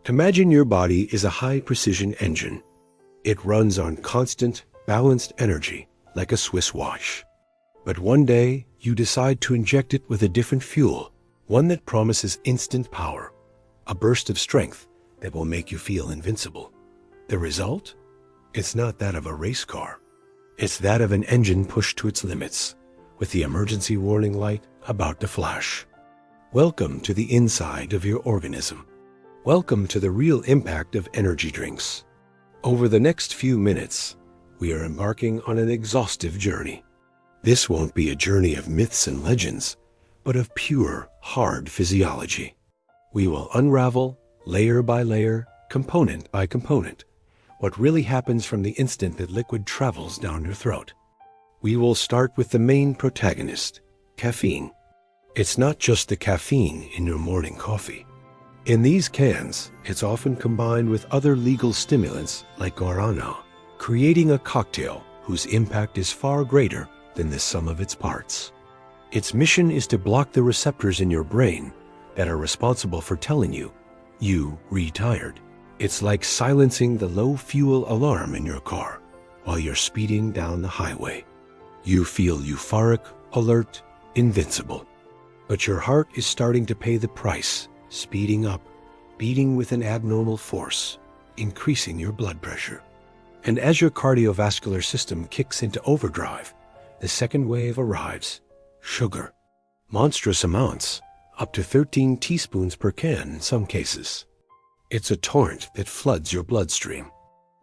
Imagine your body is a high-precision engine. It runs on constant, balanced energy, like a Swiss watch. But one day, you decide to inject it with a different fuel, one that promises instant power, a burst of strength that will make you feel invincible. The result? It's not that of a race car. It's that of an engine pushed to its limits, with the emergency warning light about to flash. Welcome to the inside of your organism. Welcome to the real impact of energy drinks. Over the next few minutes, we are embarking on an exhaustive journey. This won't be a journey of myths and legends, but of pure, hard physiology. We will unravel, layer by layer, component by component, what really happens from the instant that liquid travels down your throat. We will start with the main protagonist, caffeine. It's not just the caffeine in your morning coffee. In these cans, it's often combined with other legal stimulants like guarana, creating a cocktail whose impact is far greater than the sum of its parts. Its mission is to block the receptors in your brain that are responsible for telling you retired. It's like silencing the low fuel alarm in your car while you're speeding down the highway. You feel euphoric, alert, invincible. But your heart is starting to pay the price, speeding up, beating with an abnormal force, increasing your blood pressure. And as your cardiovascular system kicks into overdrive, the second wave arrives: sugar. Monstrous amounts, up to 13 teaspoons per can in some cases. It's a torrent that floods your bloodstream.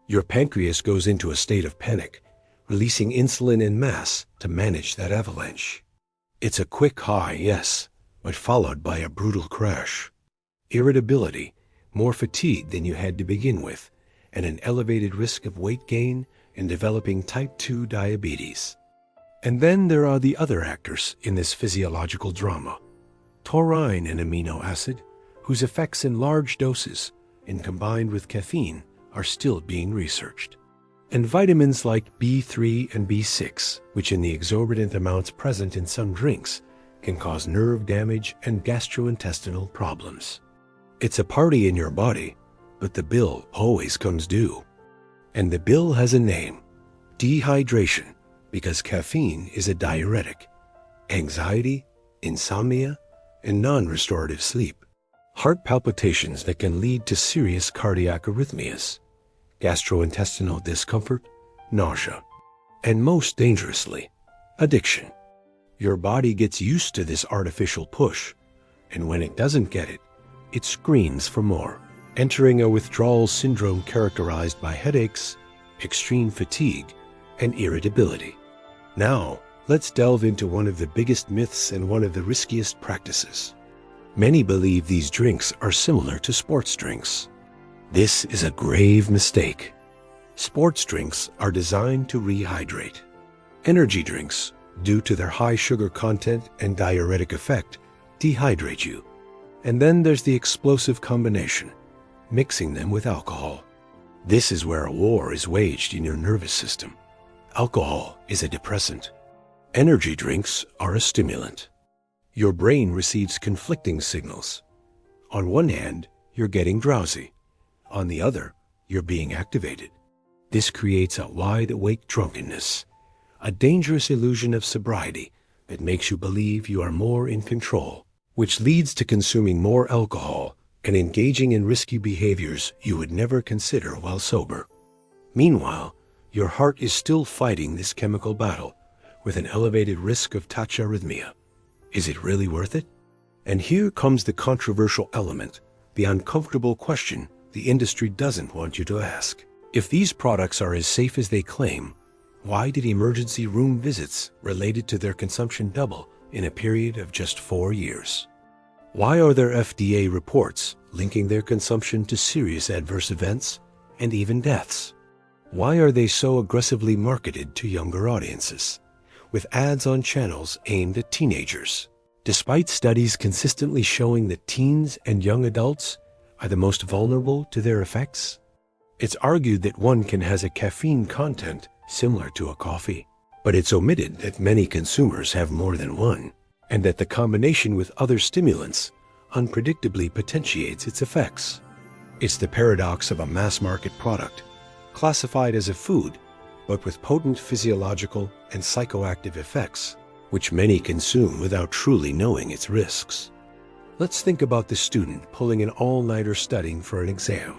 Your pancreas goes into a state of panic, releasing insulin en masse to manage that avalanche. It's a quick high, yes, but followed by a brutal crash. Irritability, more fatigue than you had to begin with, and an elevated risk of weight gain and developing type 2 diabetes. And then there are the other actors in this physiological drama. Taurine, an amino acid, whose effects in large doses and combined with caffeine are still being researched. And vitamins like B3 and B6, which in the exorbitant amounts present in some drinks, can cause nerve damage and gastrointestinal problems. It's a party in your body, but the bill always comes due. And the bill has a name: dehydration, because caffeine is a diuretic. Anxiety, insomnia, and non-restorative sleep. Heart palpitations that can lead to serious cardiac arrhythmias. Gastrointestinal discomfort, nausea. And most dangerously, addiction. Your body gets used to this artificial push, and when it doesn't get it, it screams for more, entering a withdrawal syndrome characterized by headaches, extreme fatigue, and irritability. Now, let's delve into one of the biggest myths and one of the riskiest practices. Many believe these drinks are similar to sports drinks. This is a grave mistake. Sports drinks are designed to rehydrate. Energy drinks, due to their high sugar content and diuretic effect, dehydrate you. And then there's the explosive combination, mixing them with alcohol. This is where a war is waged in your nervous system. Alcohol is a depressant. Energy drinks are a stimulant. Your brain receives conflicting signals. On one hand, you're getting drowsy. On the other, you're being activated. This creates a wide-awake drunkenness, a dangerous illusion of sobriety that makes you believe you are more in control, which leads to consuming more alcohol and engaging in risky behaviors you would never consider while sober. Meanwhile, your heart is still fighting this chemical battle with an elevated risk of tachyarrhythmia. Is it really worth it? And here comes the controversial element, the uncomfortable question the industry doesn't want you to ask. If these products are as safe as they claim, why did emergency room visits related to their consumption double in a period of just 4 years? Why are there FDA reports linking their consumption to serious adverse events and even deaths? Why are they so aggressively marketed to younger audiences, with ads on channels aimed at teenagers, despite studies consistently showing that teens and young adults are the most vulnerable to their effects? It's argued that one can has a caffeine content similar to a coffee, but it's omitted that many consumers have more than one, and that the combination with other stimulants unpredictably potentiates its effects. It's the paradox of a mass-market product, classified as a food, but with potent physiological and psychoactive effects, which many consume without truly knowing its risks. Let's think about the student pulling an all-nighter studying for an exam,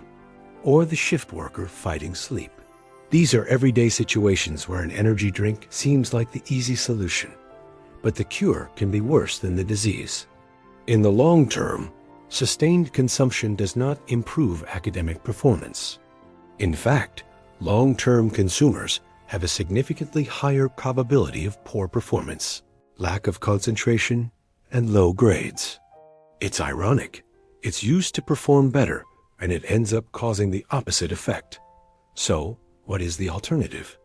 or the shift worker fighting sleep. These are everyday situations where an energy drink seems like the easy solution, but the cure can be worse than the disease. In the long term, sustained consumption does not improve academic performance. In fact, long-term consumers have a significantly higher probability of poor performance, lack of concentration, and low grades. It's ironic. It's used to perform better, and it ends up causing the opposite effect. So, what is the alternative?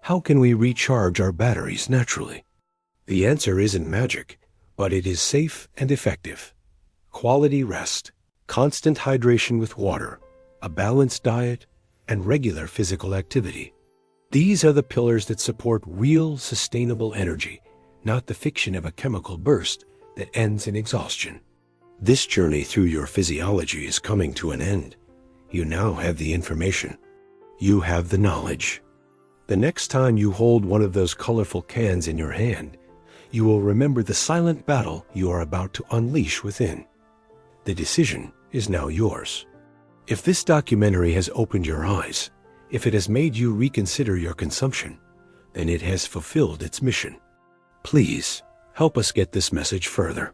How can we recharge our batteries naturally? The answer isn't magic, but it is safe and effective. Quality rest, constant hydration with water, a balanced diet, and regular physical activity. These are the pillars that support real, sustainable energy, not the fiction of a chemical burst that ends in exhaustion. This journey through your physiology is coming to an end. You now have the information. You have the knowledge. The next time you hold one of those colorful cans in your hand, you will remember the silent battle you are about to unleash within. The decision is now yours. If this documentary has opened your eyes, if it has made you reconsider your consumption, then it has fulfilled its mission. Please help us get this message further.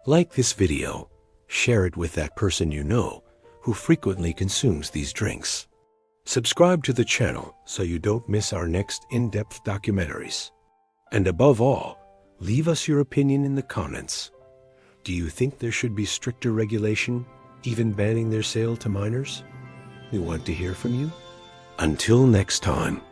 Like this video, share it with that person you know who frequently consumes these drinks. Subscribe to the channel so you don't miss our next in-depth documentaries. And above all, leave us your opinion in the comments. Do you think there should be stricter regulation, even banning their sale to minors? We want to hear from you. Until next time.